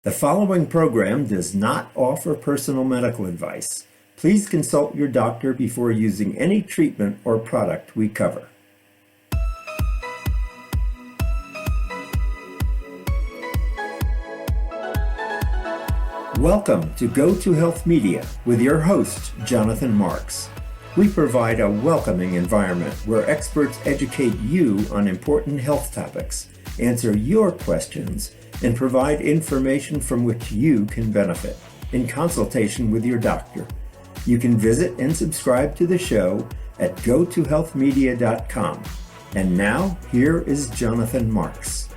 The following program does not offer personal medical advice. Please consult your doctor before using any treatment or product we cover. Welcome to Go to Health Media with your host, Jonathan Marks. We provide a welcoming environment where experts educate you on important health topics, answer your questions, and provide information from which you can benefit in consultation with your doctor. You can visit and subscribe to the show at gotohealthmedia.com. And now, here is Jonathan Marks.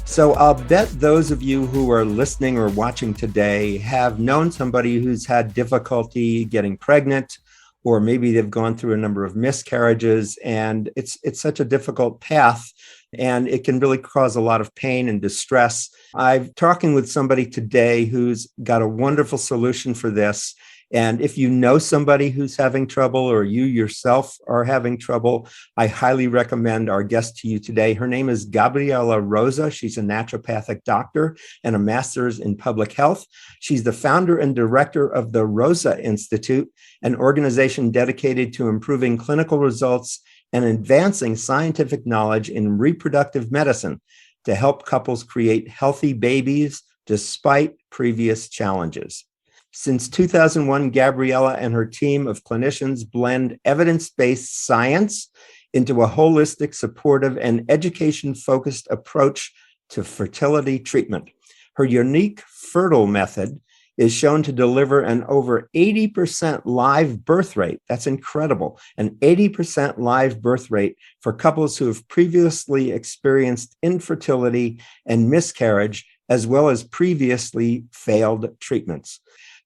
So I'll bet those of you who are listening or watching today have known somebody who's had difficulty getting pregnant, or maybe they've gone through a number of miscarriages, and it's such a difficult path, and it can really cause a lot of pain and distress. I'm talking with somebody today who's got a wonderful solution for this. And if you know somebody who's having trouble, or you yourself are having trouble, I highly recommend our guest to you today. Her name is Gabriela Rosa. She's a naturopathic doctor and a master's in public health. She's the founder and director of the Rosa Institute, an organization dedicated to improving clinical results and advancing scientific knowledge in reproductive medicine to help couples create healthy babies despite previous challenges. Since 2001, Gabriela and her team of clinicians blend evidence-based science into a holistic, supportive, and education-focused approach to fertility treatment. Her unique Fertile method is shown to deliver an over 80% live birth rate. That's incredible. An 80% live birth rate for couples who have previously experienced infertility and miscarriage, as well as previously failed treatments.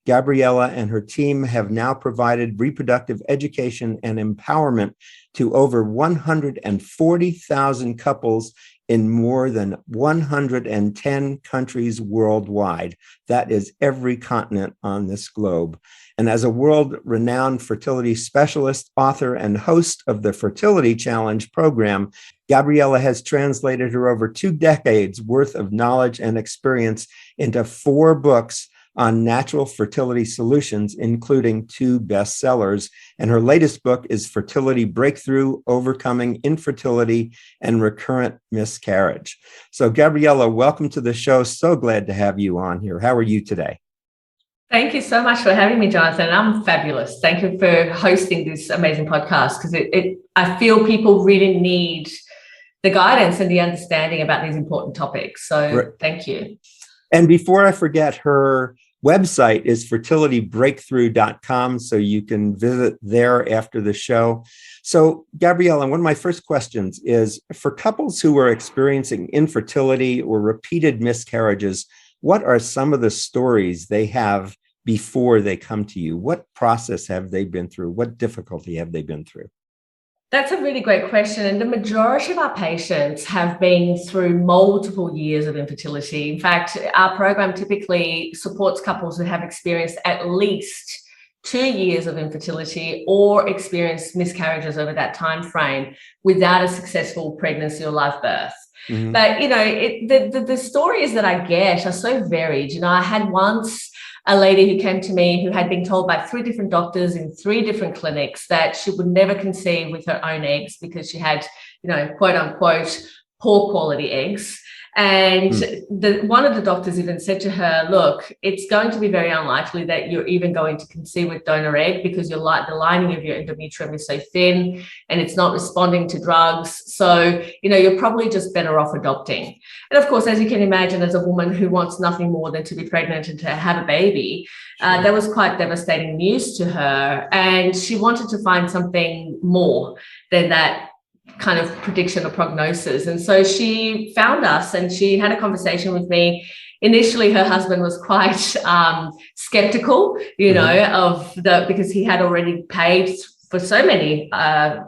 Gabriela and her team have now provided reproductive education and empowerment to over 140,000 couples in more than 110 countries worldwide. That is every continent on this globe. And as a world-renowned fertility specialist, author, and host of the Fertility Challenge program, Gabriela has translated her over 2 decades worth of knowledge and experience into 4 books on natural fertility solutions, including 2 bestsellers. And her latest book is Fertility Breakthrough, Overcoming Infertility and Recurrent Miscarriage. So Gabriela, welcome to the show. So glad to have you on here. How are you today? Thank you so much for having me, Jonathan. I'm fabulous. Thank you for hosting this amazing podcast, because I feel people really need the guidance and the understanding about these important topics. So Thank you. And before I forget, her website is fertilitybreakthrough.com, so you can visit there after the show. So, Gabriela, one of my first questions is, for couples who are experiencing infertility or repeated miscarriages, what are some of the stories they have before they come to you? What process have they been through? What difficulty have they been through? That's a really great question. And the majority of our patients have been through multiple years of infertility. In fact, our program typically supports couples who have experienced at least 2 years of infertility or experienced miscarriages over that time frame without a successful pregnancy or live birth. Mm-hmm. But, the stories that I get are so varied. I had once a lady who came to me who had been told by 3 different doctors in 3 different clinics that she would never conceive with her own eggs because she had, quote unquote, poor quality eggs. And one of the doctors even said to her, look, it's going to be very unlikely that you're even going to conceive with donor egg because the lining of your endometrium is so thin and it's not responding to drugs. So, you're probably just better off adopting. And of course, as you can imagine, as a woman who wants nothing more than to be pregnant and to have a baby, that was quite devastating news to her. And she wanted to find something more than that kind of prediction or prognosis. And so she found us and she had a conversation with me. Initially, her husband was quite skeptical, because he had already paid for so many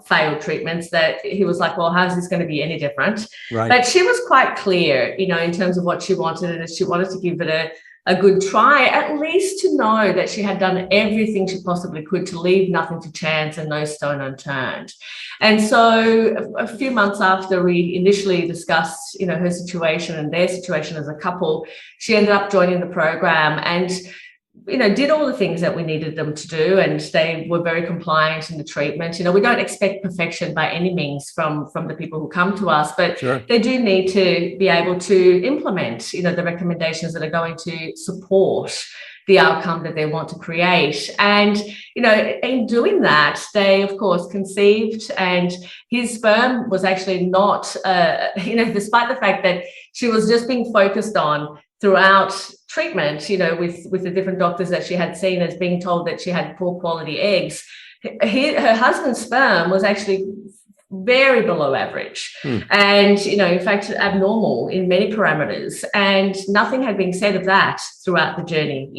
failed treatments that he was like, well, how's this going to be any different? Right. But she was quite clear, in terms of what she wanted, and she wanted to give it a good try, at least to know that she had done everything she possibly could to leave nothing to chance and no stone unturned. And so a few months after we initially discussed, her situation and their situation as a couple, she ended up joining the program and did all the things that we needed them to do, and they were very compliant in the treatment. We don't expect perfection by any means from the people who come to us, but sure, they do need to be able to implement, the recommendations that are going to support the outcome that they want to create. And, in doing that, they, of course, conceived, and his sperm was actually not, despite the fact that she was just being focused on throughout treatment, with the different doctors that she had seen as being told that she had poor quality eggs. Her husband's sperm was actually very below average and, in fact, abnormal in many parameters. And nothing had been said of that throughout the journey,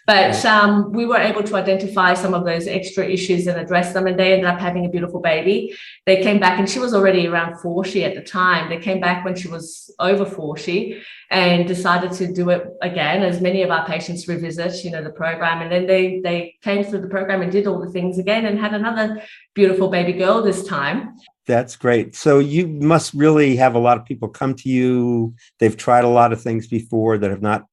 But we were able to identify some of those extra issues and address them. And they ended up having a beautiful baby. They came back, and she was already around 40 at the time. They came back when she was over 40 and decided to do it again, as many of our patients revisit, the program. And then they came through the program and did all the things again and had another beautiful baby girl this time. That's great. So you must really have a lot of people come to you. They've tried a lot of things before that have not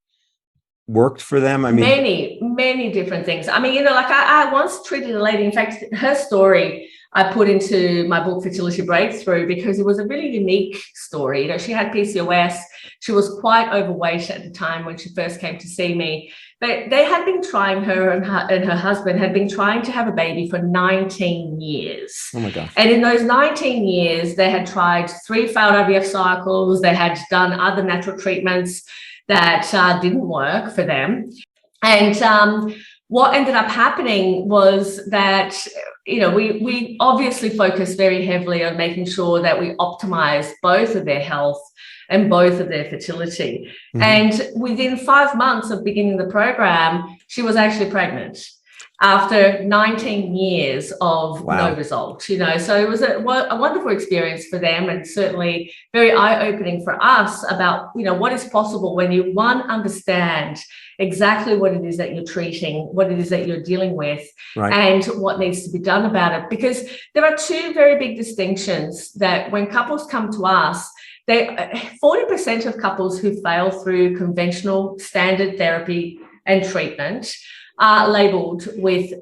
worked for them. I mean, many different things. I mean, I once treated a lady, in fact, her story I put into my book, Fertility Breakthrough, because it was a really unique story. She had PCOS. She was quite overweight at the time when she first came to see me. But they had been trying, her and her husband had been trying to have a baby for 19 years. Oh my gosh. And in those 19 years, they had tried 3 failed IVF cycles. They had done other natural treatments that didn't work for them. And what ended up happening was that, we obviously focused very heavily on making sure that we optimize both of their health and both of their fertility. Mm-hmm. And within 5 months of beginning the program, she was actually pregnant after 19 years of no result, So it was a wonderful experience for them, and certainly very eye-opening for us about, what is possible when you, understand exactly what it is that you're treating, what it is that you're dealing with, and what needs to be done about it. Because there are 2 very big distinctions that when couples come to us, 40% of couples who fail through conventional standard therapy and treatment are labeled with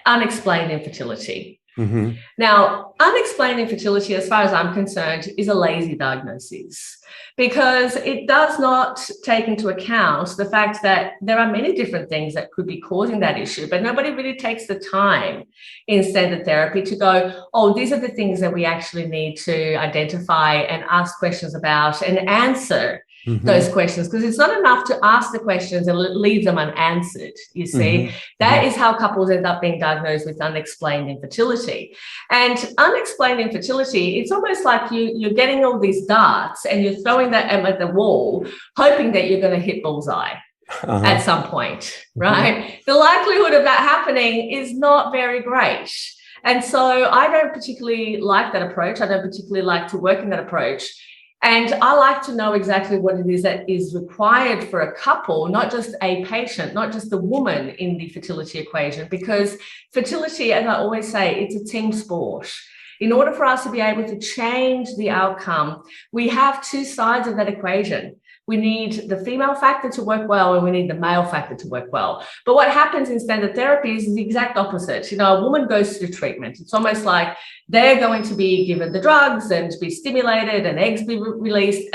unexplained infertility. Mm-hmm. Now, unexplained infertility, as far as I'm concerned, is a lazy diagnosis, because it does not take into account the fact that there are many different things that could be causing that issue, but nobody really takes the time in standard therapy to go, oh, these are the things that we actually need to identify and ask questions about and answer those questions, because it's not enough to ask the questions and leave them unanswered. You see, that is how couples end up being diagnosed with unexplained infertility. And unexplained infertility, it's almost like you're getting all these darts and you're throwing them at the wall, hoping that you're going to hit bullseye at some point, right? The likelihood of that happening is not very great. And so I don't particularly like that approach. I don't particularly like to work in that approach. And I like to know exactly what it is that is required for a couple, not just a patient, not just the woman in the fertility equation, because fertility, as I always say, it's a team sport. In order for us to be able to change the outcome, we have 2 sides of that equation. We need the female factor to work well, and we need the male factor to work well. But what happens in standard therapy is the exact opposite. A woman goes through treatment. It's almost like they're going to be given the drugs and be stimulated, and eggs be released,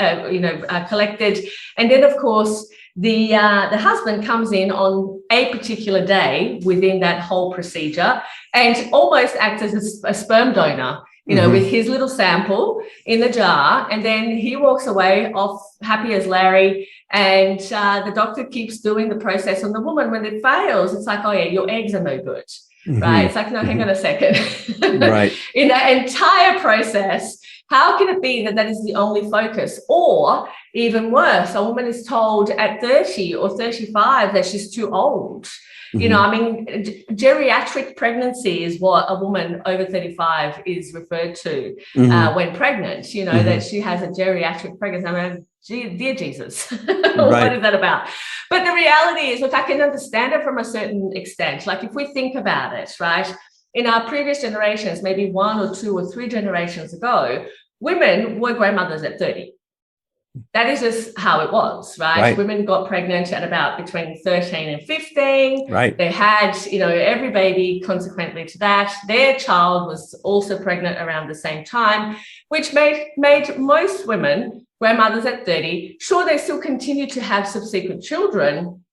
collected. And then, of course, the husband comes in on a particular day within that whole procedure and almost acts as a sperm donor, with his little sample in the jar, and then he walks away off happy as Larry, and the doctor keeps doing the process on the woman. When it fails, it's like, oh yeah, your eggs are no good, right? It's like, no, hang on a second. Right. In that entire process, how can it be that that is the only focus? Or even worse, a woman is told at 30 or 35 that she's too old. Geriatric pregnancy is what a woman over 35 is referred to when pregnant, that she has a geriatric pregnancy. I mean, dear Jesus, what is that about? But the reality is, look, I can understand it from a certain extent. Like if we think about it, right, in our previous generations, maybe 1 or 2 or 3 generations ago, women were grandmothers at 30. That is just how it was, right? Women got pregnant at about between 13 and 15. They had, every baby consequently to that. Their child was also pregnant around the same time, which made most women grandmothers at 30. Sure, they still continued to have subsequent children,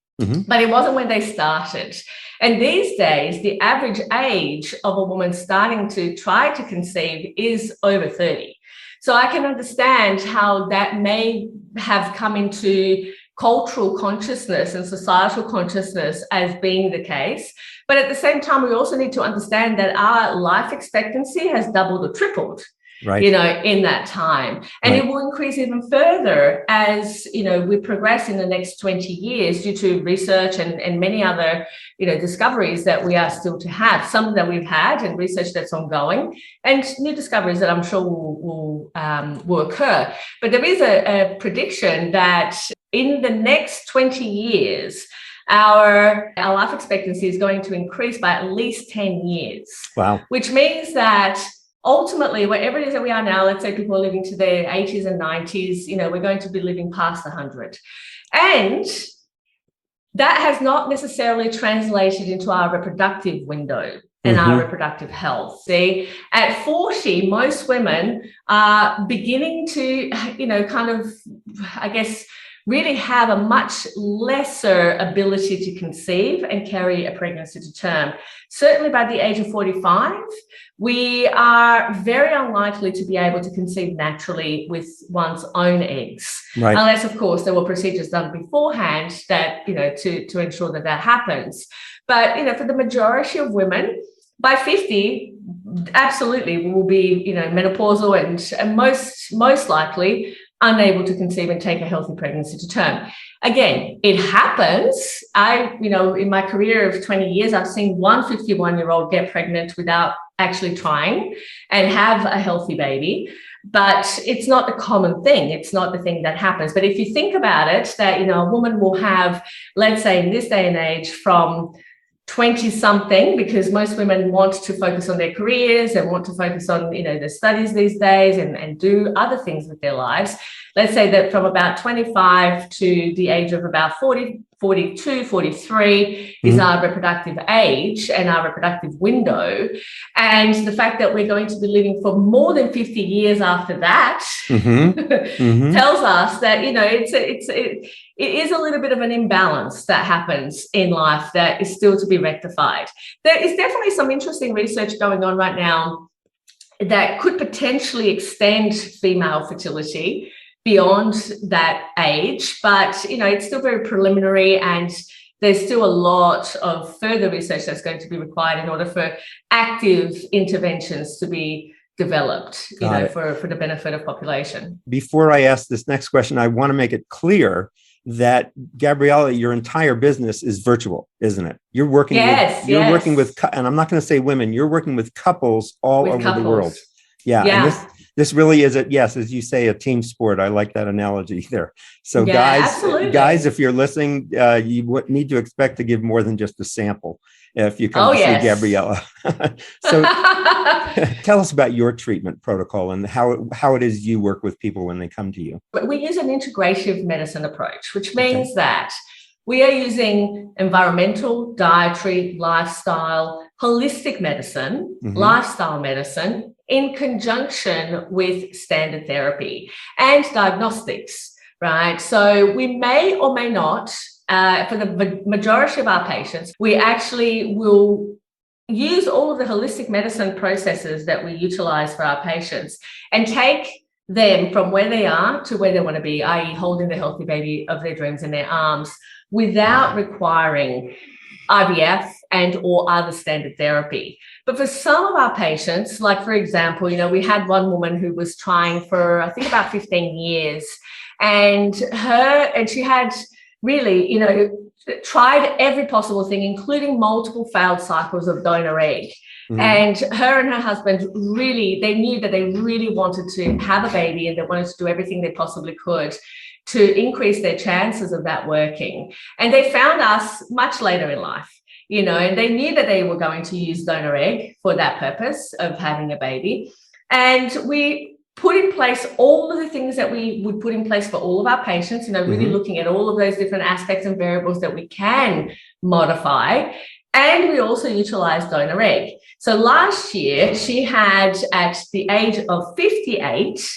but it wasn't when they started. And these days, the average age of a woman starting to try to conceive is over 30. So I can understand how that may have come into cultural consciousness and societal consciousness as being the case. But at the same time, we also need to understand that our life expectancy has doubled or tripled, in that time. And it will increase even further as, we progress in the next 20 years due to research and many other, discoveries that we are still to have, some that we've had and research that's ongoing, and new discoveries that I'm sure will occur. But there is a prediction that in the next 20 years, our life expectancy is going to increase by at least 10 years. Wow. Which means that ultimately, wherever it is that we are now, let's say people are living to their 80s and 90s, we're going to be living past 100. And that has not necessarily translated into our reproductive window and our reproductive health. See, at 40, most women are beginning to, really have a much lesser ability to conceive and carry a pregnancy to term. Certainly by the age of 45, we are very unlikely to be able to conceive naturally with one's own eggs. Unless, of course, there were procedures done beforehand that, to ensure that happens. But, for the majority of women, by 50, absolutely, we will be, menopausal and most likely unable to conceive and take a healthy pregnancy to term. Again, it happens. In my career of 20 years, I've seen one 51-year-old get pregnant without actually trying and have a healthy baby. But it's not the common thing. It's not the thing that happens. But if you think about it, that, a woman will have, let's say in this day and age, from 20-something, because most women want to focus on their careers and want to focus on, their studies these days and do other things with their lives. Let's say that from about 25 to the age of about 40, 42, 43 is our reproductive age and our reproductive window. And the fact that we're going to be living for more than 50 years after that tells us that, it is a little bit of an imbalance that happens in life that is still to be rectified. There is definitely some interesting research going on right now that could potentially extend female fertility beyond that age, but it's still very preliminary, and there's still a lot of further research that's going to be required in order for active interventions to be developed, for the benefit of population. Before I ask this next question, I want to make it clear that, Gabriela, your entire business is virtual, isn't it? You're working working with, and I'm not going to say women, you're working with couples all over the world. And this really is as you say, a team sport. I like that analogy there. So guys, if you're listening, you need to expect to give more than just a sample if you come to see Gabriela. So tell us about your treatment protocol and how it is you work with people when they come to you. We use an integrative medicine approach, which means that we are using environmental, dietary, lifestyle, holistic medicine, lifestyle medicine, in conjunction with standard therapy and diagnostics, right? So we may or may not, for the majority of our patients, we actually will use all of the holistic medicine processes that we utilize for our patients and take them from where they are to where they want to be, i.e. holding the healthy baby of their dreams in their arms without requiring IVF and or other standard therapy. But for some of our patients, like for example, we had one woman who was trying for, I think, about 15 years, and she had really, tried every possible thing, including multiple failed cycles of donor egg. And her and her husband really, they knew that they really wanted to have a baby and they wanted to do everything they possibly could to increase their chances of that working. And they found us much later in life, and they knew that they were going to use donor egg for that purpose of having a baby. And we put in place all of the things that we would put in place for all of our patients, really looking at all of those different aspects and variables that we can modify. And we also utilize donor egg. So last year, she had, at the age of 58,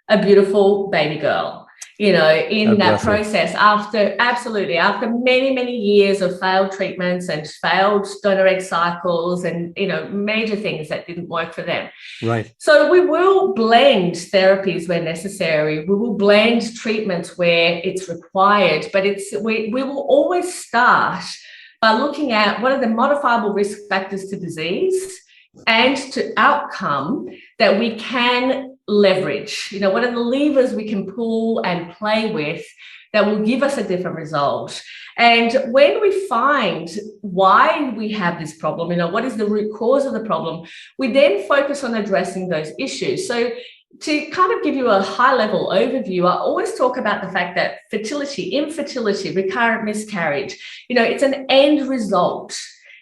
a beautiful baby girl. In that process, after many, many years of failed treatments and failed donor egg cycles and, major things that didn't work for them. Right. So we will blend therapies where necessary. We will blend treatments where it's required, but we will always start by looking at what are the modifiable risk factors to disease and to outcome that we can leverage. What are the levers we can pull and play with that will give us a different result? And when we find why we have this problem, what is the root cause of the problem, we then focus on addressing those issues. So to kind of give you a high-level overview, I always talk about the fact that fertility, infertility, recurrent miscarriage, it's an end result.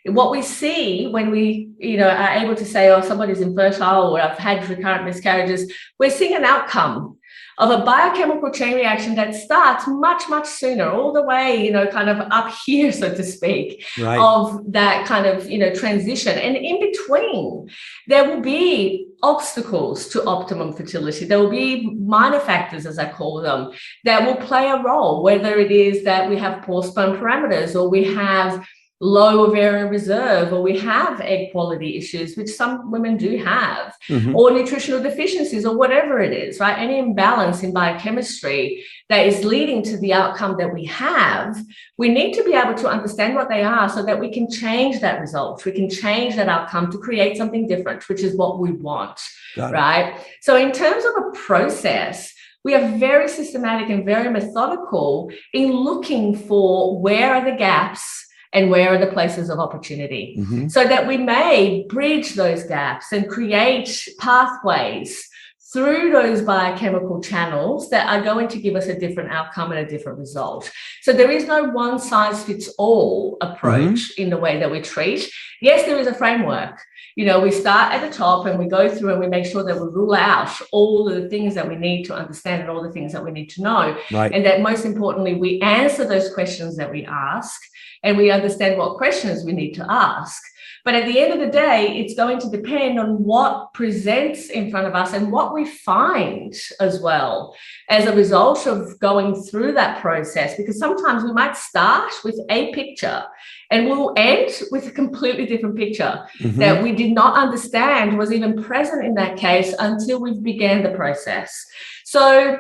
What we see when we, are able to say, oh, somebody's infertile or I've had recurrent miscarriages, we're seeing an outcome of a biochemical chain reaction that starts much, much sooner, all the way, kind of up here, so to speak, right, of that kind of, transition. And in between, there will be obstacles to optimum fertility. There will be minor factors, as I call them, that will play a role, whether it is that we have poor sperm parameters or we have low ovarian reserve, or we have egg quality issues, which some women do have, or nutritional deficiencies, or whatever it is, right? Any imbalance in biochemistry that is leading to the outcome that we have, we need to be able to understand what they are so that we can change that result. We can change that outcome to create something different, which is what we want, right? So in terms of a process, we are very systematic and very methodical in looking for where are the gaps and where are the places of opportunity, so that we may bridge those gaps and create pathways through those biochemical channels that are going to give us a different outcome and a different result. So there is no one size fits all approach in the way that we treat. Yes, there is a framework. We start at the top and we go through and we make sure that we rule out all the things that we need to understand and all the things that we need to know. Right. And that most importantly, we answer those questions that we ask and we understand what questions we need to ask. But at the end of the day, it's going to depend on what presents in front of us and what we find as well as a result of going through that process. Because sometimes we might start with a picture and we'll end with a completely different picture that we did not understand was even present in that case until we began the process. So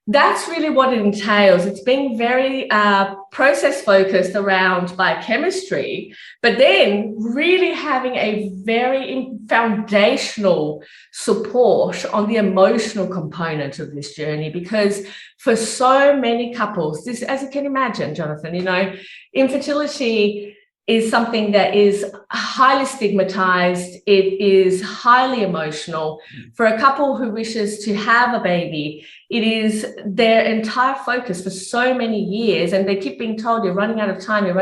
that's really what it entails. It's being very process focused around biochemistry, but then really having a very foundational support on the emotional component of this journey. Because for so many couples, this, as you can imagine, Jonathan, infertility is something that is highly stigmatized. It is highly emotional. For a couple who wishes to have a baby, it is their entire focus for so many years, and they keep being told, you're running out of time, and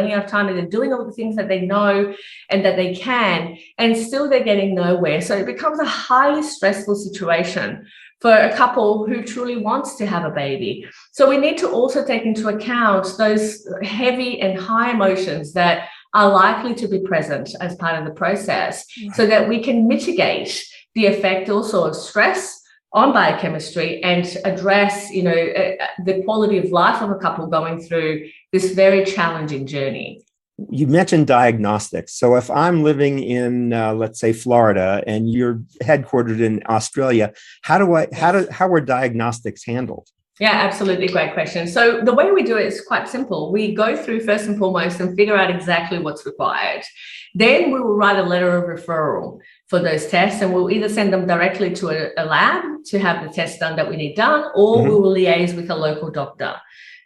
they're doing all the things that they know and that they can, and still they're getting nowhere. So it becomes a highly stressful situation for a couple who truly wants to have a baby. So we need to also take into account those heavy and high emotions that are likely to be present as part of the process, so that we can mitigate the effect also of stress on biochemistry and address, the quality of life of a couple going through this very challenging journey. You mentioned diagnostics. So if I'm living in, let's say, Florida, and you're headquartered in Australia, how are diagnostics handled? Yeah, absolutely. Great question. So the way we do it is quite simple. We go through first and foremost and figure out exactly what's required. Then we will write a letter of referral for those tests, and we'll either send them directly to a lab to have the test done that we need done, or we will liaise with a local doctor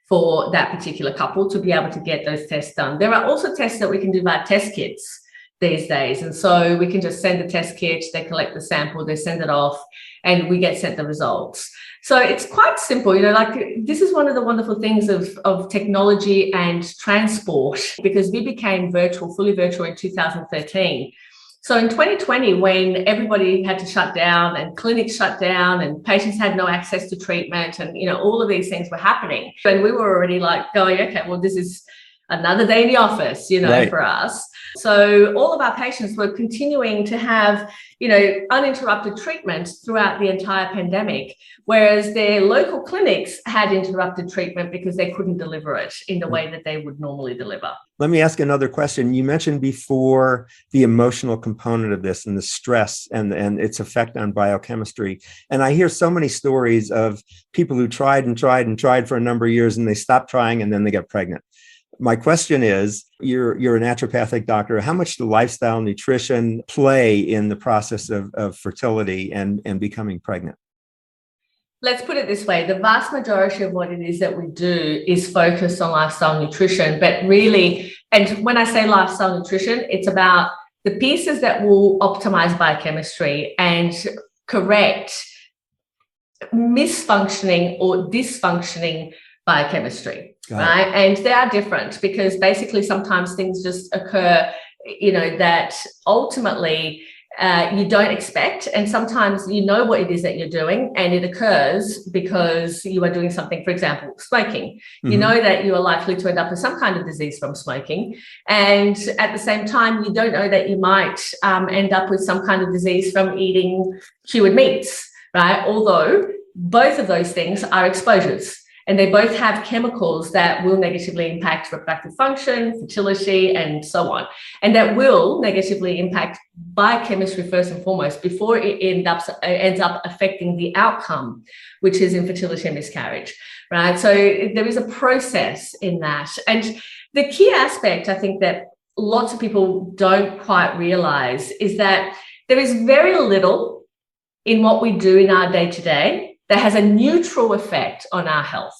for that particular couple to be able to get those tests done. There are also tests that we can do via test kits these days. And so we can just send the test kit, they collect the sample, they send it off, and we get sent the results. So it's quite simple, like this is one of the wonderful things of technology and transport, because we became fully virtual in 2013. So in 2020, when everybody had to shut down and clinics shut down and patients had no access to treatment and, all of these things were happening. And we were already like going, okay, well, this is another day in the office, right. for us. So all of our patients were continuing to have, uninterrupted treatment throughout the entire pandemic, whereas their local clinics had interrupted treatment because they couldn't deliver it in the way that they would normally deliver. Let me ask another question. You mentioned before the emotional component of this and the stress and its effect on biochemistry. And I hear so many stories of people who tried and tried and tried for a number of years and they stopped trying and then they get pregnant. My question is, you're a naturopathic doctor. How much do lifestyle, nutrition play in the process of fertility and becoming pregnant? Let's put it this way. The vast majority of what it is that we do is focused on lifestyle nutrition, but really, and when I say lifestyle nutrition, it's about the pieces that will optimize biochemistry and correct misfunctioning or dysfunctioning biochemistry, right? And they are different because basically sometimes things just occur, that ultimately you don't expect. And sometimes what it is that you're doing and it occurs because you are doing something, for example, smoking. Mm-hmm. You know that you are likely to end up with some kind of disease from smoking. And at the same time, you don't know that you might end up with some kind of disease from eating cured meats, right? Although both of those things are exposures. And they both have chemicals that will negatively impact reproductive function, fertility, and so on. And that will negatively impact biochemistry first and foremost before it ends up affecting the outcome, which is infertility and miscarriage, right? So there is a process in that. And the key aspect, I think, that lots of people don't quite realize is that there is very little in what we do in our day-to-day that has a neutral effect on our health.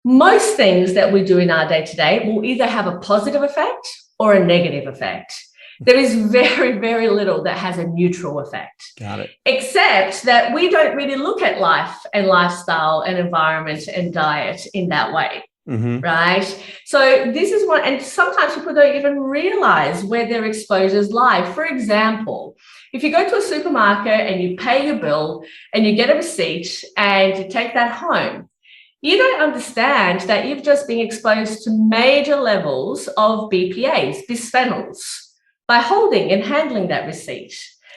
Most things that we do in our day-to-day will either have a positive effect or a negative effect. There is very, very little that has a neutral effect. Got it. Except that we don't really look at life and lifestyle and environment and diet in that way. Mm-hmm. Right? So this is one, and sometimes people don't even realize where their exposures lie. For example, if you go to a supermarket and you pay your bill and you get a receipt and you take that home, you don't understand that you've just been exposed to major levels of BPAs, bisphenols, by holding and handling that receipt.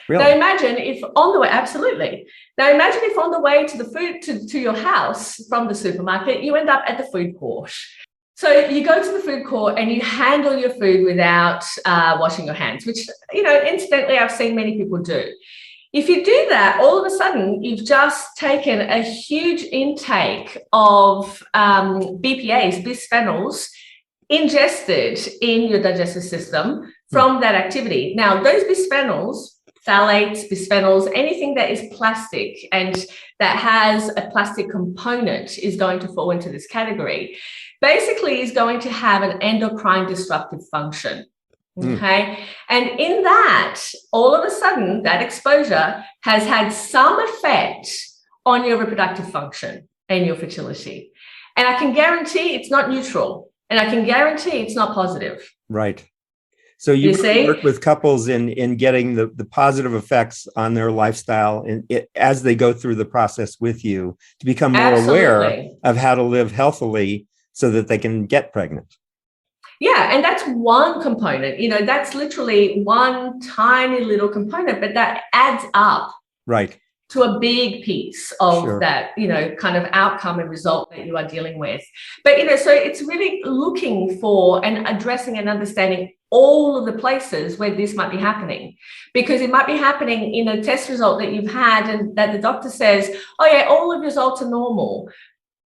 Really? Now imagine if on the way, absolutely. Now imagine if on the way to the food to your house from the supermarket, you end up at the food court. So you go to the food court and you handle your food without washing your hands, which, incidentally, I've seen many people do. If you do that, all of a sudden, you've just taken a huge intake of BPAs, bisphenols, ingested in your digestive system from that activity. Now, those bisphenols, phthalates, bisphenols, anything that is plastic and that has a plastic component is going to fall into this category. Basically, is going to have an endocrine disruptive function. Okay. And in that, all of a sudden, that exposure has had some effect on your reproductive function and your fertility. And I can guarantee it's not neutral. And I can guarantee it's not positive. Right. So you work with couples in getting the positive effects on their lifestyle as they go through the process with you to become more aware of how to live healthily so that they can get pregnant. Yeah, and that's one component. That's literally one tiny little component, but that adds up. Right. To a big piece of that, kind of outcome and result that you are dealing with. But, so it's really looking for and addressing and understanding all of the places where this might be happening, because it might be happening in a test result that you've had and that the doctor says, oh yeah, all of your results are normal.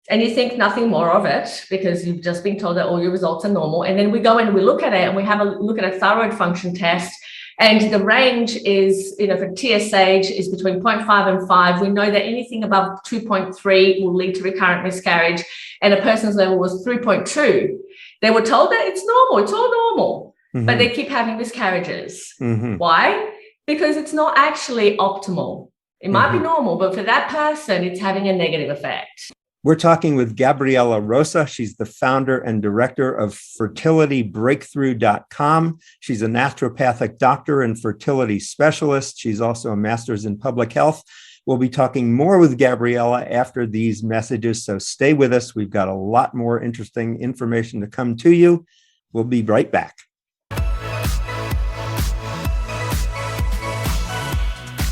And you think nothing more of it because you've just been told that all your results are normal. And then we go and we look at it and we have a look at a thyroid function test. And the range is, for TSH is between 0.5 and 5. We know that anything above 2.3 will lead to recurrent miscarriage. And a person's level was 3.2. They were told that it's normal, it's all normal, but they keep having miscarriages. Mm-hmm. Why? Because it's not actually optimal It might be normal, but for that person, it's having a negative effect. We're talking with Gabriela Rosa. She's the founder and director of fertilitybreakthrough.com. She's a naturopathic doctor and fertility specialist. She's also a master's in public health. We'll be talking more with Gabriela after these messages, so stay with us. We've got a lot more interesting information to come to you. We'll be right back.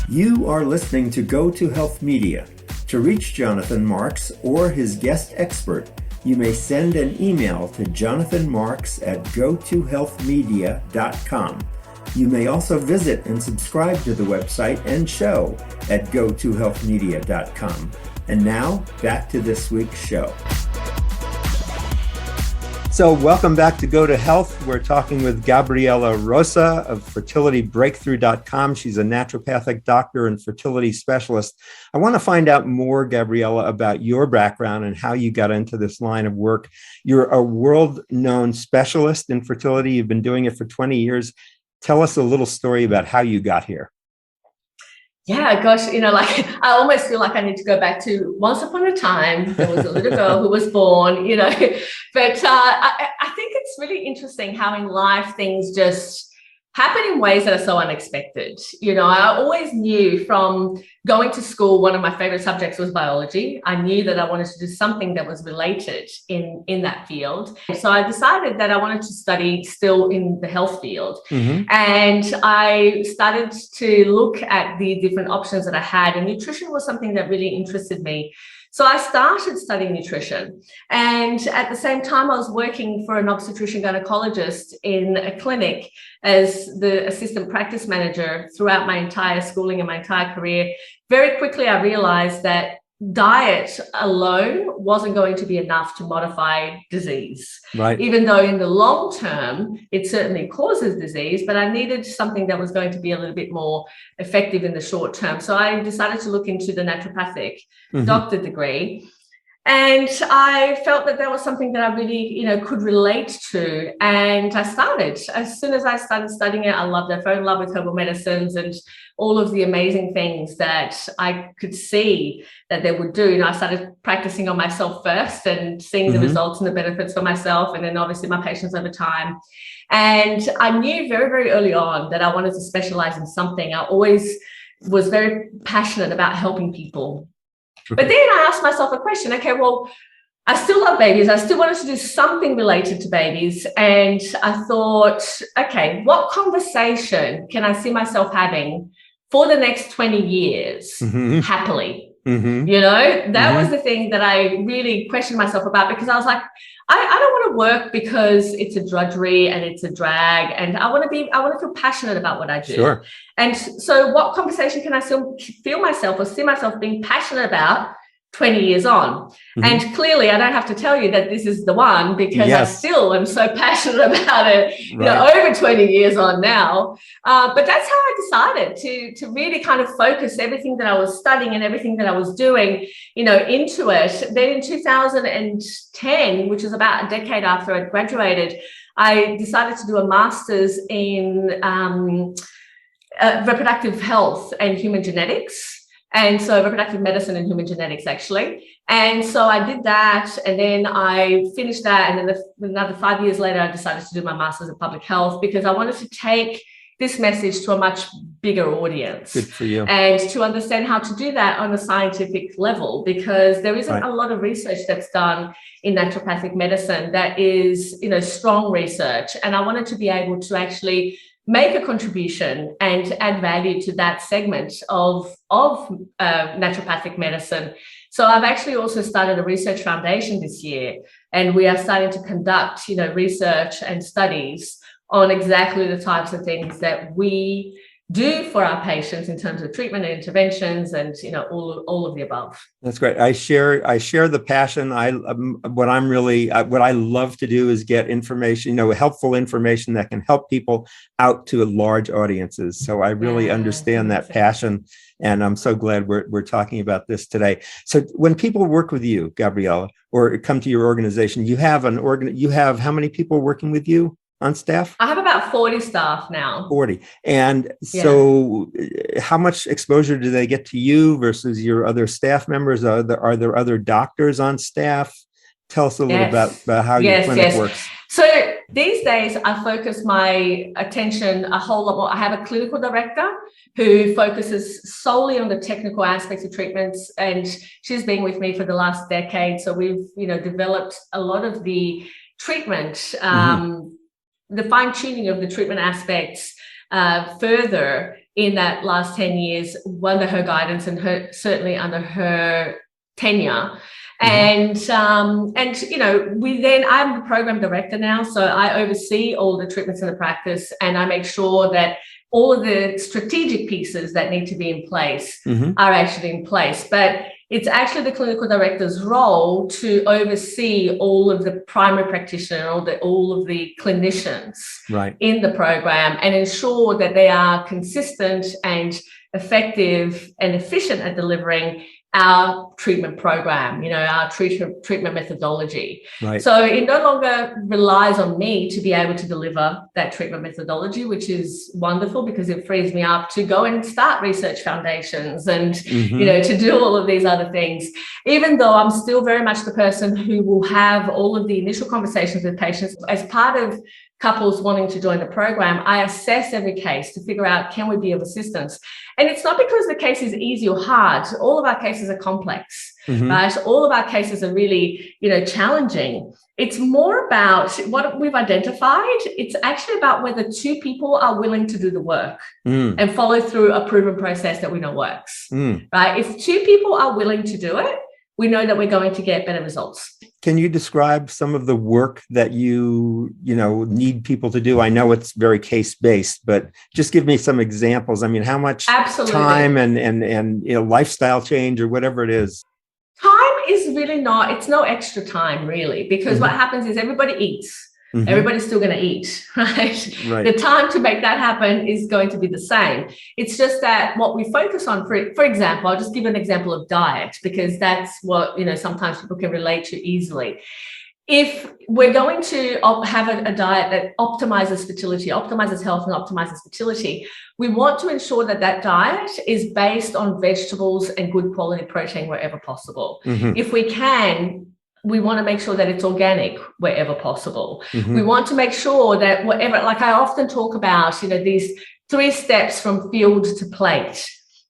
You are listening to Go to Health Media. To reach Jonathan Marks or his guest expert, you may send an email to jonathanmarks@gotohealthmedia.com. You may also visit and subscribe to the website and show at gotohealthmedia.com. And now, back to this week's show. So welcome back to Go to Health. We're talking with Gabriela Rosa of fertilitybreakthrough.com. She's a naturopathic doctor and fertility specialist. I want to find out more, Gabriela, about your background and how you got into this line of work. You're a world-known specialist in fertility. You've been doing it for 20 years. Tell us a little story about how you got here. Yeah, gosh, I almost feel like I need to go back to once upon a time. There was a little girl who was born, but I think it's really interesting how in life things just happen in ways that are so unexpected. I always knew from going to school, one of my favorite subjects was biology. I knew that I wanted to do something that was related in that field. So I decided that I wanted to study still in the health field. And I started to look at the different options that I had, and nutrition was something that really interested me. So I started studying nutrition, and at the same time I was working for an obstetrician gynecologist in a clinic as the assistant practice manager throughout my entire schooling and my entire career. Very quickly I realized that diet alone wasn't going to be enough to modify disease. Right. Even though in the long term, it certainly causes disease, but I needed something that was going to be a little bit more effective in the short term. So I decided to look into the naturopathic doctor degree. And I felt that was something that I really, could relate to. And I started. As soon as I started studying it, I loved it. I fell in love with herbal medicines and all of the amazing things that I could see that they would do. I started practicing on myself first and seeing the results and the benefits for myself, and then obviously my patients over time. And I knew very, very early on that I wanted to specialize in something. I always was very passionate about helping people. But then I asked myself a question. Okay, well, I still love babies. I still wanted to do something related to babies. And I thought, okay, what conversation can I see myself having for the next 20 years happily? That was the thing that I really questioned myself about, because I was like, I don't want to work because it's a drudgery and it's a drag, and I want to feel passionate about what I do. Sure. And so what conversation can I still feel myself or see myself being passionate about 20 years on? And clearly I don't have to tell you that this is the one, because I still am so passionate about it, over 20 years on now. But that's how I decided to really kind of focus everything that I was studying and everything that I was doing, into it. Then in 2010, which is about a decade after I graduated, I decided to do a master's in reproductive health and human genetics. And so reproductive medicine and human genetics, actually. And so I did that, and then I finished that. And then another 5 years later, I decided to do my master's in public health, because I wanted to take this message to a much bigger audience. Good for you. And to understand how to do that on a scientific level, because there isn't a lot of research that's done in naturopathic medicine that is, strong research. And I wanted to be able to actually make a contribution and add value to that segment of naturopathic medicine. So I've actually also started a research foundation this year, and we are starting to conduct, research and studies on exactly the types of things that we do for our patients in terms of treatment and interventions, and all of the above. That's great. I share the passion. What I love to do is get information, helpful information that can help people out to large audiences. So I really understand that passion, and I'm so glad we're talking about this today. So when people work with you, Gabriela, or come to your organization, you have how many people working with you on staff? I have about 40 staff now. 40. And so how much exposure do they get to you versus your other staff members? Are there other doctors on staff? Tell us a little about how your clinic works. So these days, I focus my attention a whole lot more. I have a clinical director who focuses solely on the technical aspects of treatments, and she's been with me for the last decade. So we've, developed a lot of the treatment, the fine-tuning of the treatment aspects further in that last 10 years under her guidance and certainly under her tenure. And I'm the program director now, so I oversee all the treatments in the practice, and I make sure that all of the strategic pieces that need to be in place are actually in place. But it's actually the clinical director's role to oversee all of the primary practitioner, all of the clinicians in the program, and ensure that they are consistent and effective and efficient at delivering our treatment program, our treatment methodology. So it no longer relies on me to be able to deliver that treatment methodology, which is wonderful because it frees me up to go and start research foundations and, to do all of these other things. Even though I'm still very much the person who will have all of the initial conversations with patients as part of couples wanting to join the program, I assess every case to figure out, can we be of assistance? And it's not because the case is easy or hard. All of our cases are complex, right? All of our cases are really, challenging. It's more about what we've identified. It's actually about whether two people are willing to do the work and follow through a proven process that we know works, right? If two people are willing to do it, we know that we're going to get better results. Can you describe some of the work that you need people to do? I know it's very case-based, but just give me some examples. I mean, how much time and lifestyle change or whatever it is? Time is really it's no extra time really, because what happens is everybody eats. Everybody's still going to eat, right? The time to make that happen is going to be the same. It's just that what we focus on, for example, I'll just give an example of diet, because that's what, sometimes people can relate to easily. If we're going to have a diet that optimizes fertility, optimizes health and optimizes fertility, we want to ensure that that diet is based on vegetables and good quality protein wherever possible. If we can, we want to make sure that it's organic wherever possible. We want to make sure that whatever, like I often talk about, these 3 steps from field to plate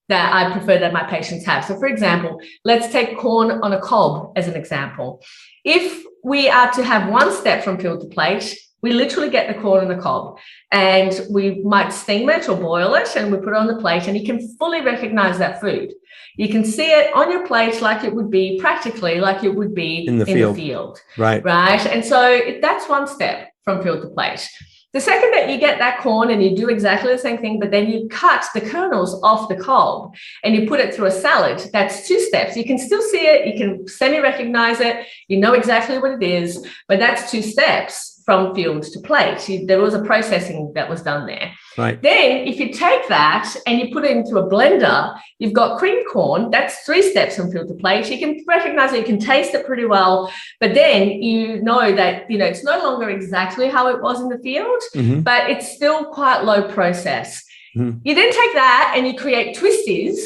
that I prefer that my patients have. So for example, let's take corn on a cob as an example. If we are to have 1 step from field to plate, we literally get the corn on the cob and we might steam it or boil it and we put it on the plate, and you can fully recognize that food. You can see it on your plate practically like it would be in the field. Right. And so that's 1 step from field to plate. The second that you get that corn and you do exactly the same thing, but then you cut the kernels off the cob and you put it through a salad, that's 2 steps. You can still see it, you can semi-recognize it, you know exactly what it is, but that's 2 steps from field to plate. There was a processing that was done there. Then if you take that and you put it into a blender, you've got cream corn, that's 3 steps from field to plate. You can recognize it, you can taste it pretty well, but then you know that, it's no longer exactly how it was in the field, but it's still quite low process. You then take that and you create twisties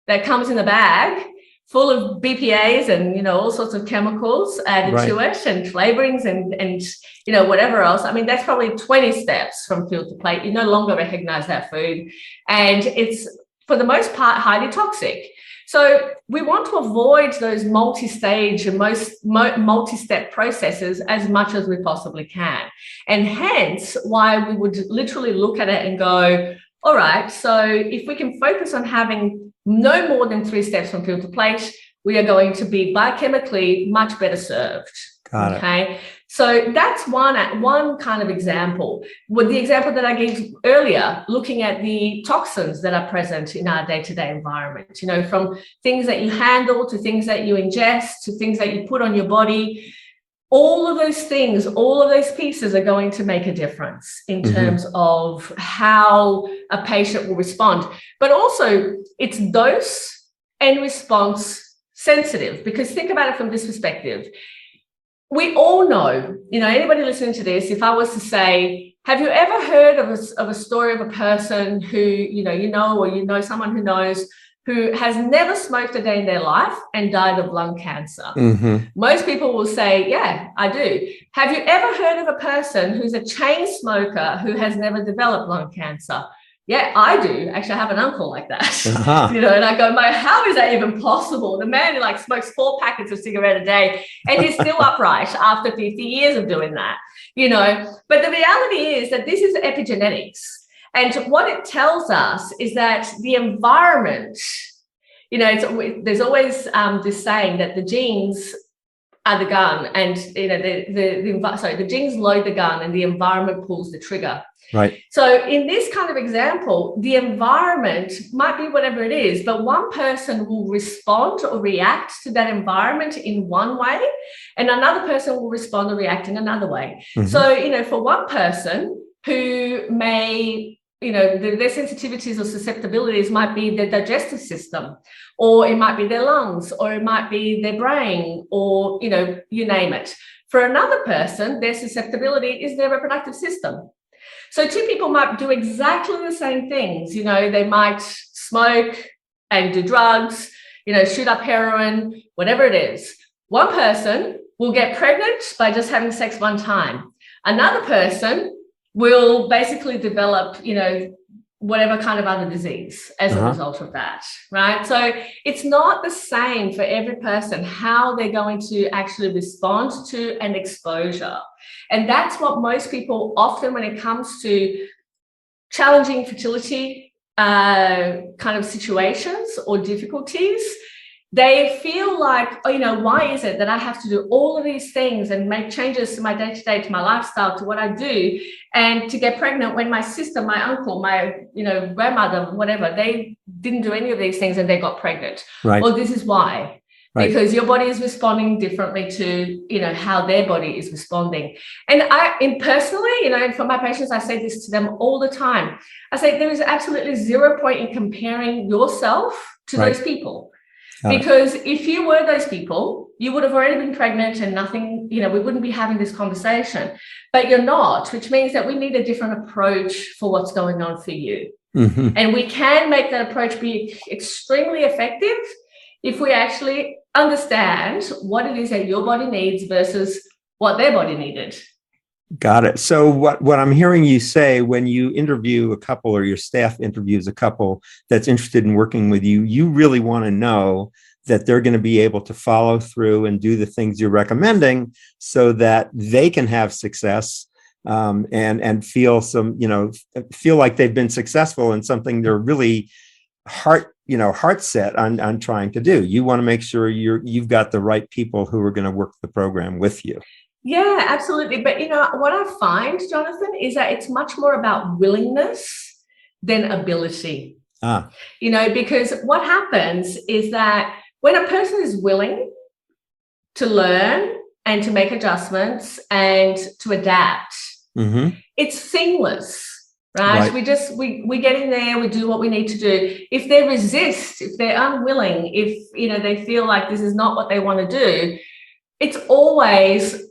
that comes in a bag full of BPAs and, all sorts of chemicals added to it and flavorings and whatever else. I mean, that's probably 20 steps from field to plate. You no longer recognize that food. And it's, for the most part, highly toxic. So we want to avoid those multi-stage and multi-step processes as much as we possibly can. And hence why we would literally look at it and go, all right, so if we can focus on having no more than 3 steps from field to plate, we are going to be biochemically much better served. Okay, so that's one kind of example. With the example that I gave earlier, looking at the toxins that are present in our day-to-day environment, from things that you handle to things that you ingest to things that you put on your body. All of those things, all of those pieces are going to make a difference in terms of how a patient will respond. But also, it's dose and response sensitive, because think about it from this perspective. we all know, anybody listening to this, if I was to say, have you ever heard of a story of a person who, or someone who knows, who has never smoked a day in their life and died of lung cancer? Mm-hmm. Most people will say, yeah, I do. Have you ever heard of a person who's a chain smoker who has never developed lung cancer? Yeah, I do. Actually, I have an uncle like that. Uh-huh. And I go, how is that even possible? The man who smokes 4 packets of cigarette a day, and he's still upright after 50 years of doing that, But the reality is that this is epigenetics. And what it tells us is that the environment, there's always this saying that the genes are the gun, and the genes load the gun and the environment pulls the trigger. Right. So in this kind of example, the environment might be whatever it is, but one person will respond or react to that environment in one way, and another person will respond or react in another way. Mm-hmm. So, for one person who may, their sensitivities or susceptibilities might be their digestive system, or it might be their lungs, or it might be their brain, or, you name it. For another person, their susceptibility is their reproductive system. So 2 people might do exactly the same things. They might smoke and do drugs, shoot up heroin, whatever it is. One person will get pregnant by just having sex one time. Another person will basically develop, whatever kind of other disease as a result of that, right? So it's not the same for every person how they're going to actually respond to an exposure. And that's what most people often, when it comes to challenging fertility kind of situations or difficulties, they feel like, why is it that I have to do all of these things and make changes to my day-to-day, to my lifestyle, to what I do, and to get pregnant when my sister, my uncle, my, grandmother, whatever, they didn't do any of these things and they got pregnant. Right. Well, this is why. Right. Because your body is responding differently to, how their body is responding. And personally, for my patients, I say this to them all the time. I say there is absolutely 0 point in comparing yourself to those people. Because if you were those people, you would have already been pregnant and nothing, we wouldn't be having this conversation. But you're not, which means that we need a different approach for what's going on for you. Mm-hmm. And we can make that approach be extremely effective if we actually understand what it is that your body needs versus what their body needed. Got it. So what I'm hearing you say, when you interview a couple or your staff interviews a couple that's interested in working with you, you really want to know that they're going to be able to follow through and do the things you're recommending so that they can have success and feel feel like they've been successful in something they're really heart set on trying to do. You want to make sure you've got the right people who are going to work the program with you. Yeah, absolutely. But, what I find, Jonathan, is that it's much more about willingness than ability. Because what happens is that when a person is willing to learn and to make adjustments and to adapt, it's seamless. Right? We get in there, we do what we need to do. If they resist, if they're unwilling, if, they feel like this is not what they want to do, it's always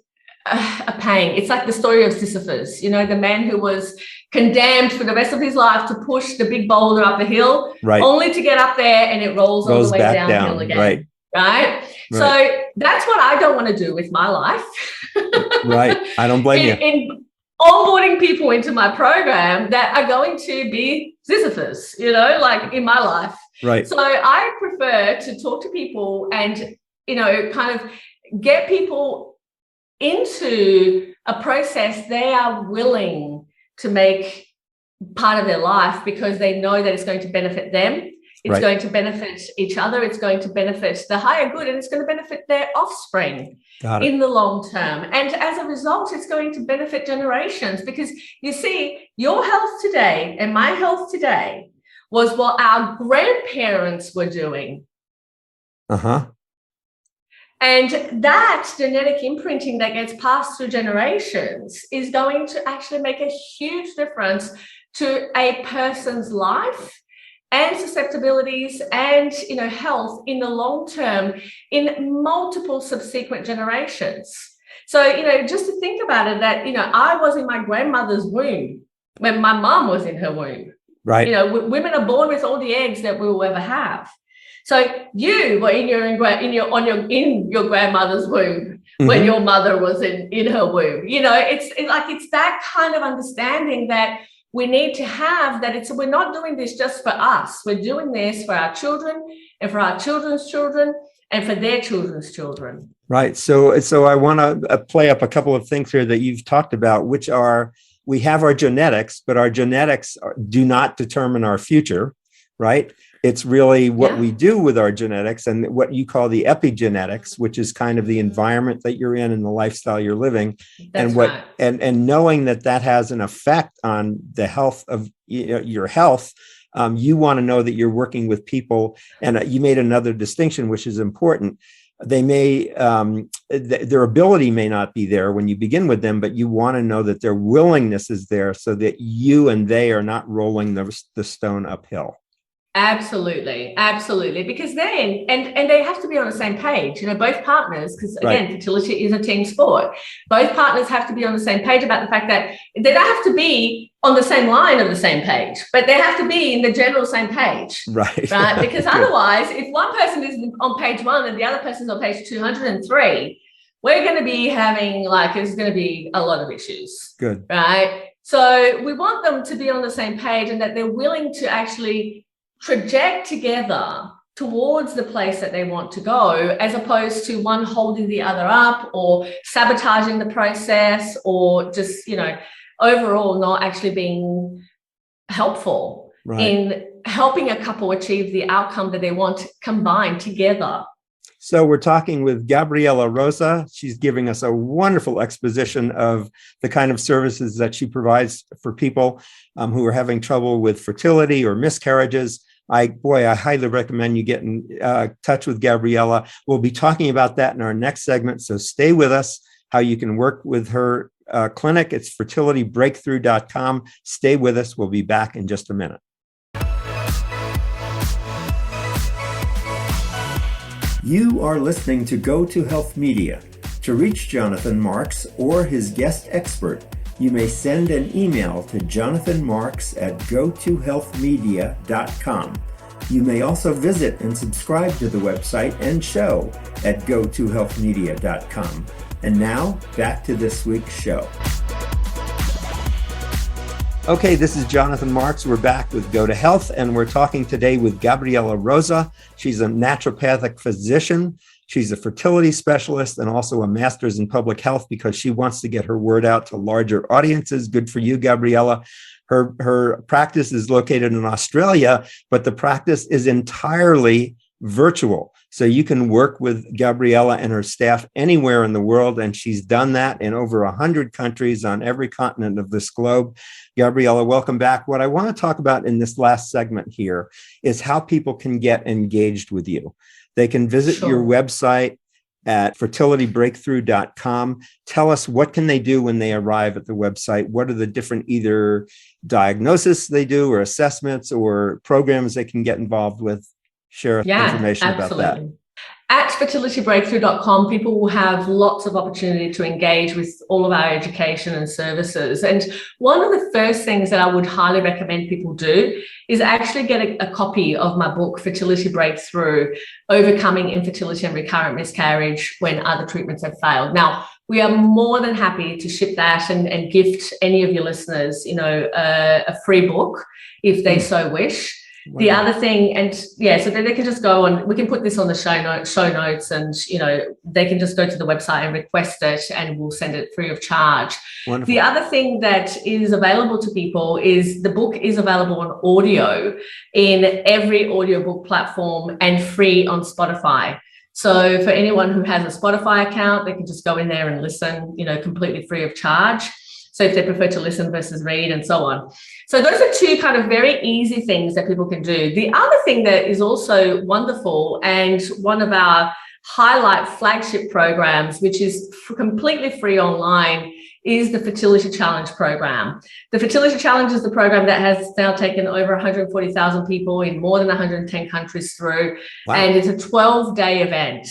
a pain. It's like the story of Sisyphus, the man who was condemned for the rest of his life to push the big boulder up the hill, only to get up there and it rolls all the way downhill again. Right? So that's what I don't want to do with my life. Right. I don't blame you. In onboarding people into my program that are going to be Sisyphus, in my life. Right. So I prefer to talk to people and, kind of get people into a process they are willing to make part of their life because they know that it's going to benefit them. It's going to benefit each other. It's going to benefit the higher good, and it's going to benefit their offspring in the long term. And as a result, it's going to benefit generations, because you see, your health today and my health today was what our grandparents were doing. And that genetic imprinting that gets passed through generations is going to actually make a huge difference to a person's life and susceptibilities and, health in the long term in multiple subsequent generations. So, just to think about it, that, I was in my grandmother's womb when my mom was in her womb. Right. Women are born with all the eggs that we will ever have. So you were in your grandmother's womb when your mother was in her womb. It's that kind of understanding that we need to have, that we're not doing this just for us. We're doing this for our children and for our children's children and for their children's children. Right. So I want to play up a couple of things here that you've talked about, which are, we have our genetics, but our genetics do not determine our future, right? It's really what we do with our genetics and what you call the epigenetics, which is kind of the environment that you're in and the lifestyle you're living. That's and right. and knowing that has an effect on the health of your health. You want to know that you're working with people, and you made another distinction, which is important. They may, their ability may not be there when you begin with them, but you want to know that their willingness is there so that you and they are not rolling the stone uphill. Absolutely. Because then, and they have to be on the same page, both partners, because again, fertility is a team sport. Both partners have to be on the same page about the fact that they don't have to be on the same line of the same page, but they have to be in the general same page. Right. Because otherwise, if one person is on page 1 and the other person's on page 203, we're going to be having, it's going to be a lot of issues. Good. Right. So we want them to be on the same page and that they're willing to actually project together towards the place that they want to go, as opposed to one holding the other up or sabotaging the process, or just, overall not actually being helpful in helping a couple achieve the outcome that they want combined together. So we're talking with Gabriela Rosa. She's giving us a wonderful exposition of the kind of services that she provides for people who are having trouble with fertility or miscarriages. I highly recommend you get in touch with Gabriela. We'll be talking about that in our next segment, so stay with us, how you can work with her clinic. It's fertilitybreakthrough.com. Stay with us. We'll be back in just a minute. You are listening to Go to Health Media. To reach Jonathan Marks or his guest expert, you may send an email to jonathanmarks@gotohealthmedia.com. You may also visit and subscribe to the website and show at gotohealthmedia.com. And now, back to this week's show. Okay, this is Jonathan Marks. We're back with Go to Health, and we're talking today with Gabriela Rosa. She's a naturopathic physician. She's a fertility specialist and also a master's in public health because she wants to get her word out to larger audiences. Good for you, Gabriela. Her practice is located in Australia, but the practice is entirely virtual. So you can work with Gabriela and her staff anywhere in the world, and she's done that in over 100 countries on every continent of this globe. Gabriela, welcome back. What I want to talk about in this last segment here is how people can get engaged with you. They can visit your website at fertilitybreakthrough.com. Tell us, what can they do when they arrive at the website? What are the different either diagnosis they do or assessments or programs they can get involved with? Share information about that. At fertilitybreakthrough.com, people will have lots of opportunity to engage with all of our education and services. And one of the first things that I would highly recommend people do is actually get a copy of my book, Fertility Breakthrough, Overcoming Infertility and Recurrent Miscarriage When Other Treatments Have Failed. Now, we are more than happy to ship that and gift any of your listeners, a free book if they so wish. Wow. The other thing, so then they can just go on, we can put this on the show notes and, they can just go to the website and request it and we'll send it free of charge. Wonderful. The other thing that is available to people is the book is available on audio in every audiobook platform and free on Spotify. So for anyone who has a Spotify account, they can just go in there and listen, completely free of charge. So if they prefer to listen versus read and so on. So those are two kind of very easy things that people can do. The other thing that is also wonderful and one of our highlight flagship programs, which is completely free online, is the Fertility Challenge program. The Fertility Challenge is the program that has now taken over 140,000 people in more than 110 countries through. Wow. And it's a 12-day event.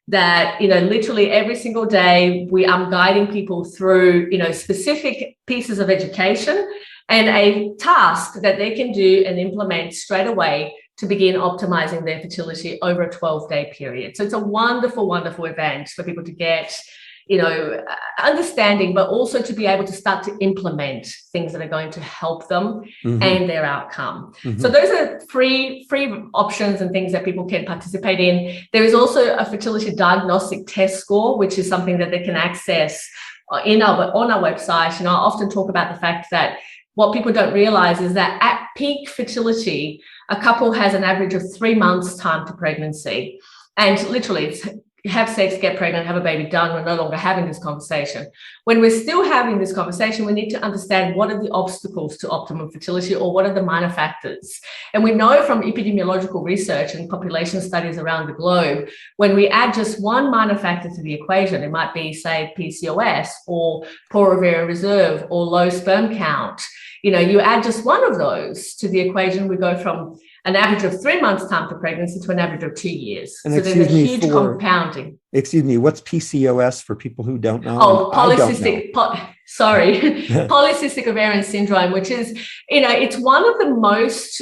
that, literally every single day I'm guiding people through, specific pieces of education and a task that they can do and implement straight away to begin optimizing their fertility over a 12-day period. So it's a wonderful, wonderful event for people to get, understanding, but also to be able to start to implement things that are going to help them and their outcome. So those are free options and things that people can participate in. There is also a fertility diagnostic test score, which is something that they can access on our website. I often talk about the fact that what people don't realize is that at peak fertility, a couple has an average of 3 months time to pregnancy. And literally, it's have sex, get pregnant, have a baby, done. We're no longer having this conversation. When we're still having this conversation, we need to understand what are the obstacles to optimum fertility, or what are the minor factors. And we know from epidemiological research and population studies around the globe, when we add just one minor factor to the equation, it might be, say, PCOS or poor ovarian reserve or low sperm count. You add just one of those to the equation, we go from an average of 3 months time to pregnancy to an average of 2 years. And so there's a huge compounding. Excuse me, what's PCOS for people who don't know? Oh, polycystic ovarian syndrome, which is, it's one of the most,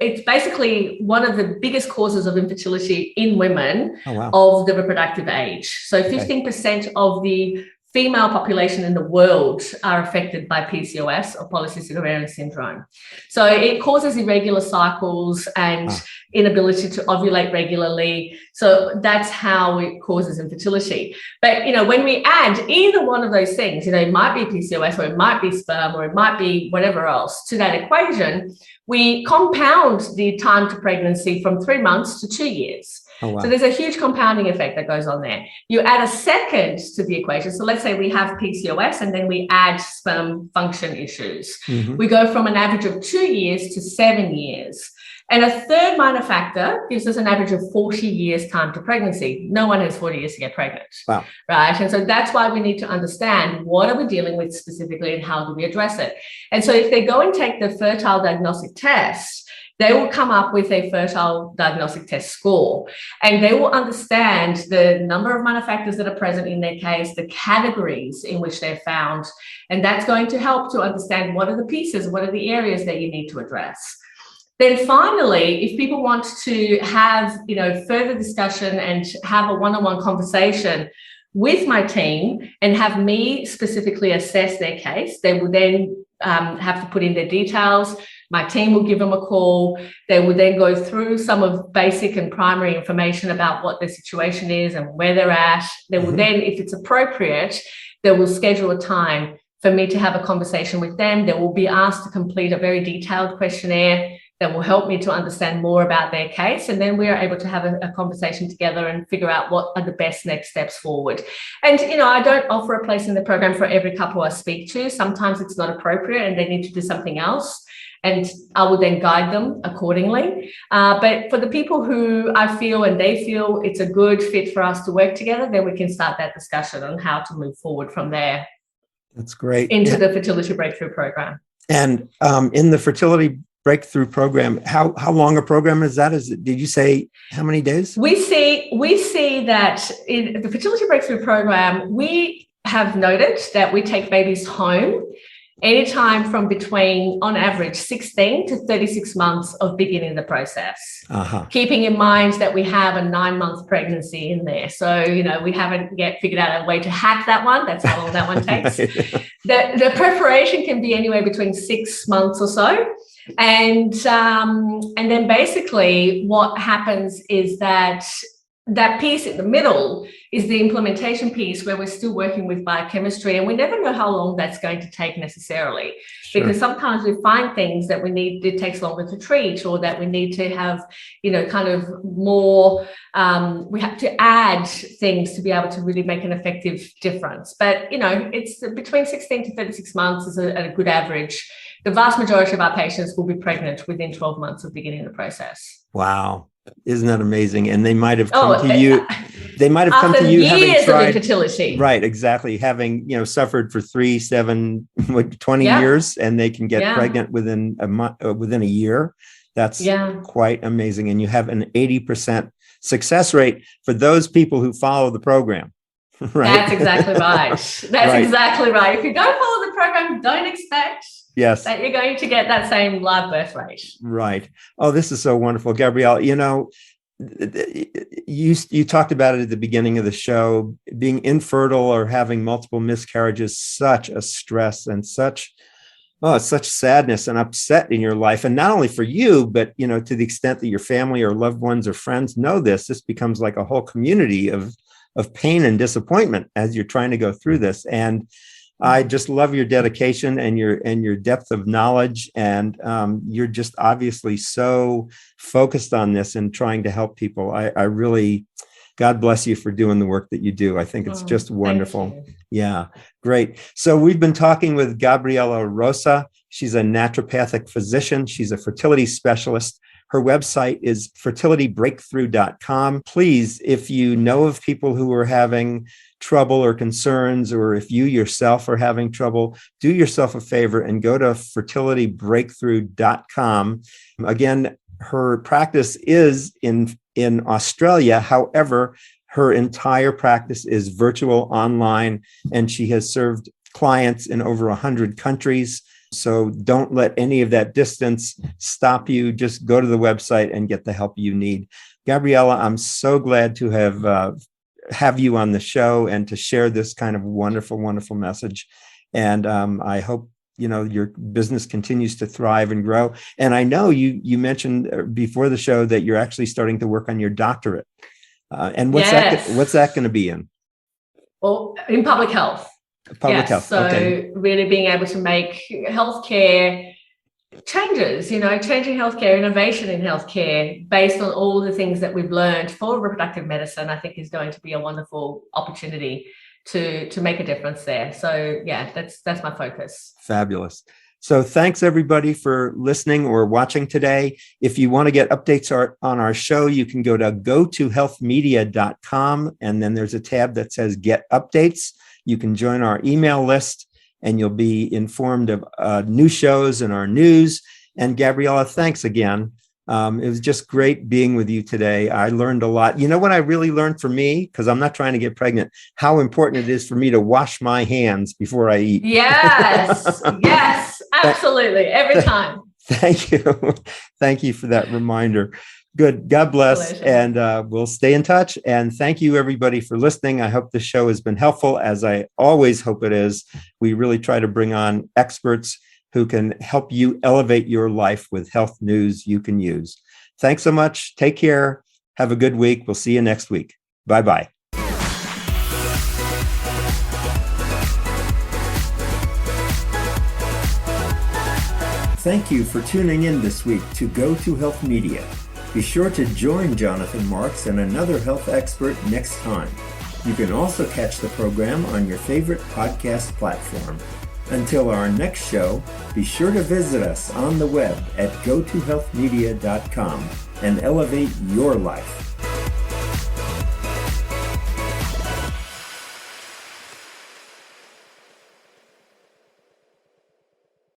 it's basically one of the biggest causes of infertility in women of the reproductive age. So 15% of the female population in the world are affected by PCOS, or polycystic ovarian syndrome. So it causes irregular cycles and inability to ovulate regularly. So that's how it causes infertility. But, when we add either one of those things, it might be PCOS, or it might be sperm, or it might be whatever else to that equation, we compound the time to pregnancy from 3 months to 2 years. Oh, wow. So there's a huge compounding effect that goes on there. You add a second to the equation. So let's say we have PCOS and then we add sperm function issues. We go from an average of 2 years to 7 years. And a third minor factor gives us an average of 40 years time to pregnancy. No one has 40 years to get pregnant. Wow. Right. And so that's why we need to understand what are we dealing with specifically and how do we address it. And so if they go and take the fertile diagnostic test, they will come up with a fertile diagnostic test score, and they will understand the number of minor factors that are present in their case, the categories in which they're found, and that's going to help to understand what are the pieces, what are the areas that you need to address. Then finally, if people want to have, further discussion and have a one-on-one conversation with my team and have me specifically assess their case, they will then have to put in their details. My team will give them a call. They will then go through some of basic and primary information about what their situation is and where they're at. They will then, if it's appropriate, they will schedule a time for me to have a conversation with them. They will be asked to complete a very detailed questionnaire that will help me to understand more about their case. And then we are able to have a conversation together and figure out what are the best next steps forward. And, I don't offer a place in the program for every couple I speak to. Sometimes it's not appropriate and they need to do something else, and I will then guide them accordingly. But for the people who I feel and they feel it's a good fit for us to work together, then we can start that discussion on how to move forward from there. That's great. Into the Fertility Breakthrough program. And in the Fertility Breakthrough program, how long a program is that? Did you say how many days? We see that in the Fertility Breakthrough program, we have noted that we take babies home anytime from between, on average, 16 to 36 months of beginning the process. Keeping in mind that we have a 9-month pregnancy in there. So, we haven't yet figured out a way to hack that one. That's how long that one takes. Right. The preparation can be anywhere between 6 months or so. And then basically what happens is that piece in the middle is the implementation piece, where we're still working with biochemistry, and we never know how long that's going to take necessarily. Sure. Because sometimes we find things that it takes longer to treat, or that we need to have, kind of more, we have to add things to be able to really make an effective difference. But, it's between 16 to 36 months is a good average. The vast majority of our patients will be pregnant within 12 months of beginning the process. Wow. Isn't that amazing? And they might have come to you. They might have come to you having tried infertility. Right, exactly. Having suffered for 3, 7, 20 years, and they can get pregnant within a month, within a year. That's quite amazing. And you have an 80% success rate for those people who follow the program. Right? That's exactly right. That's right. exactly right. If you don't follow the program, don't expect yes. that you're going to get that same live birth rate. Right. Oh, this is so wonderful, Gabrielle. You know, you talked about it at the beginning of the show. Being infertile or having multiple miscarriages, such a stress and such sadness and upset in your life. And not only for you, but, you know, to the extent that your family or loved ones or friends know this becomes like a whole community of pain and disappointment as you're trying to go through this. And I just love your dedication and your depth of knowledge. And you're just obviously so focused on this and trying to help people. I really, God bless you for doing the work that you do. I think it's just wonderful. Yeah, great. So we've been talking with Gabriela Rosa. She's a naturopathic physician. She's a fertility specialist. Her website is fertilitybreakthrough.com. Please, if you know of people who are having trouble or concerns, or if you yourself are having trouble, do yourself a favor and go to fertilitybreakthrough.com. Again, her practice is in Australia. However, her entire practice is virtual online, and she has served clients in over 100 countries. So don't let any of that distance stop you. Just go to the website and get the help you need. Gabriela, I'm so glad to have you on the show and to share this kind of wonderful, wonderful message. And I hope, you know, your business continues to thrive and grow. And I know you mentioned before the show that you're actually starting to work on your doctorate. And what's that going to be in? Well, in public health. Public health. So really being able to make healthcare changes, you know, changing healthcare, innovation in healthcare based on all the things that we've learned for reproductive medicine, I think is going to be a wonderful opportunity to make a difference there. So yeah, that's my focus. Fabulous. So thanks everybody for listening or watching today. If you want to get updates on our show, you can go to gotohealthmedia.com, and then there's a tab that says Get Updates. You can join our email list and you'll be informed of new shows and our news. And Gabriela, thanks again. It was just great being with you today. I learned a lot. You know what I really learned for me, because I'm not trying to get pregnant, how important it is for me to wash my hands before I eat. Yes, yes, absolutely. Every time. Thank you. Thank you for that reminder. Good. God bless. Pleasure. And we'll stay in touch. And thank you, everybody, for listening. I hope the show has been helpful, as I always hope it is. We really try to bring on experts who can help you elevate your life with health news you can use. Thanks so much. Take care. Have a good week. We'll see you next week. Bye-bye. Thank you for tuning in this week to Go to Health Media. Be sure to join Jonathan Marks and another health expert next time. You can also catch the program on your favorite podcast platform. Until our next show, be sure to visit us on the web at gotohealthmedia.com and elevate your life.